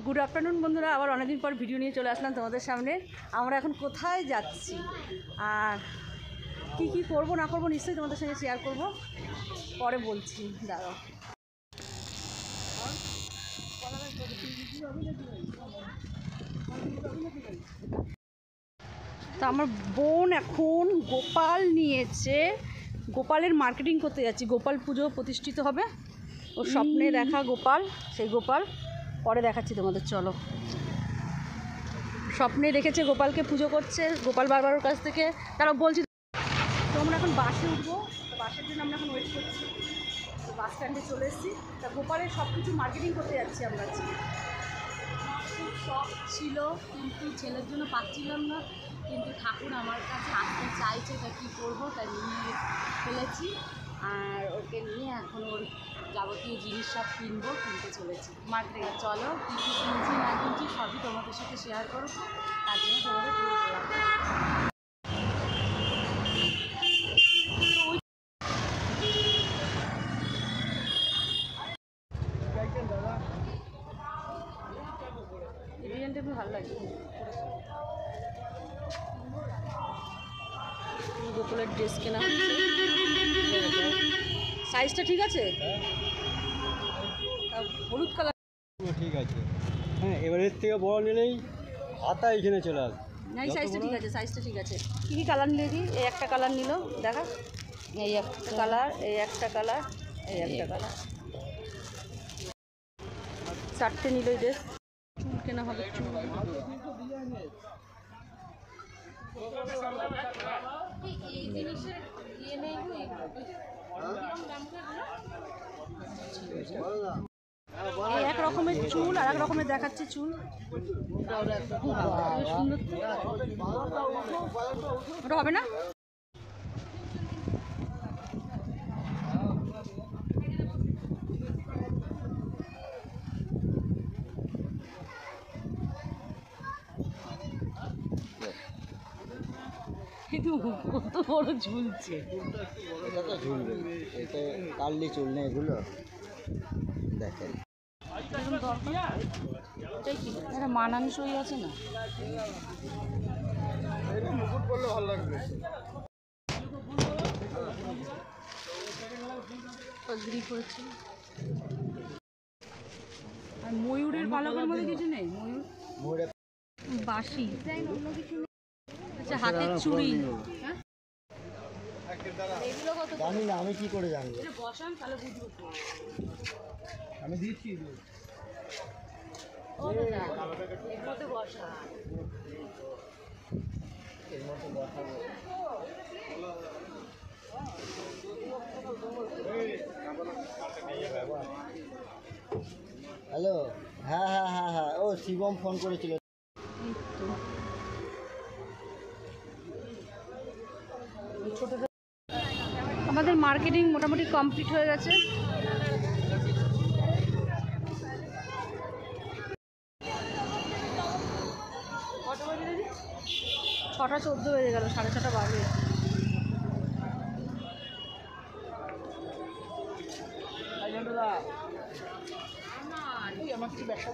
Good afternoon বন্ধুরা, আবার অনেকদিন পর ভিডিও নিয়ে চলে আসলাম তোমাদের সামনে। আমরা এখন কোথায় যাচ্ছি আর কি কি করব না করব নিশ্চয়ই তোমাদের সঙ্গে শেয়ার করব, পরে বলছি, দাঁড়াও। তো আমার বোন এখন গোপাল নিয়েছে, গোপালের মার্কেটিং করতে যাচ্ছি। গোপাল পুজো প্রতিষ্ঠিত হবে, ওর স্বপ্নে দেখা গোপাল, সেই গোপাল পরে দেখাচ্ছি তোমাদের। চলো, স্বপ্নে দেখেছে গোপালকে পুজো করছে, গোপাল বাবার কাছ থেকে তারা বলছি। তো আমরা এখন বাসে উঠবো, তো বাসের জন্য আমরা এখন ওয়েট করছি। তো বাস স্ট্যান্ডে চলে এসেছি, তা গোপালের সব কিছু মার্কেটিং করতে যাচ্ছি আমরা। খুব শখ ছিল কিন্তু ছেলের জন্য পাচ্ছিলাম না, কিন্তু ঠাকুর আমার কাছে আসতে চাইছে, তা কী করবো, তাই নিয়ে ফেলেছি। আর ওকে নিয়ে এখন ওর যাবতীয় জিনিস সব কিনতে চলেছি মার্কেটে। চলো কী কী কিনছি না কিনছি সবই তোমাদের সাথে শেয়ার করবো, তার জন্য তোমাদের ডিজাইনটা খুব ভালো লাগে। গোপালের ড্রেস কেনা হচ্ছে, সাইজটা ঠিক আছে, হলুদ কালার ঠিক আছে। হ্যাঁ, এবারের থেকে বড় নিলেই হাতা এখানে চলে আসবে। না, এই সাইজটা ঠিক আছে, সাইজটা ঠিক আছে। কী কী কালার নিলে? দিই, এই একটা কালার নিল, দেখা, এই একটা কালার, এই একটা কালার, এই একটা কালার, চারটে নিল। এই ড্রেস চুল কেনা হবে, চুল এই এক রকমের চুল আর এক রকমের দেখাচ্ছে চুল, সুন্দর। ওটা হবে না? কিন্তু কত বড় ঝুলছে, এটা তো ঝুলবে, এটা কার্লি চুল নেই এগুলো, দেখেন একটা মানানসই আছে না? মুকুট করলে ভালো লাগবে। করেছি। আর ময়ূরের পালকের মধ্যে কিছু নেই, ময়ূর বাঁশি, আচ্ছা হাতের চুড়ি। জানি না, আমি কি করে জানবো? বসান তাহলে বুঝবো। আমি দিচ্ছি এর মধ্যে বসা, এর মধ্যে বসাবো। হ্যালো, হ্যাঁ হ্যাঁ হ্যাঁ হ্যাঁ, ও শিবম ফোন করেছিল। আমাদের মার্কেটিং মোটামুটি কমপ্লিট হয়ে গেছে। 6:14 বেজে গেল, 6:30 বাজে। আমার কিছু ব্যবসা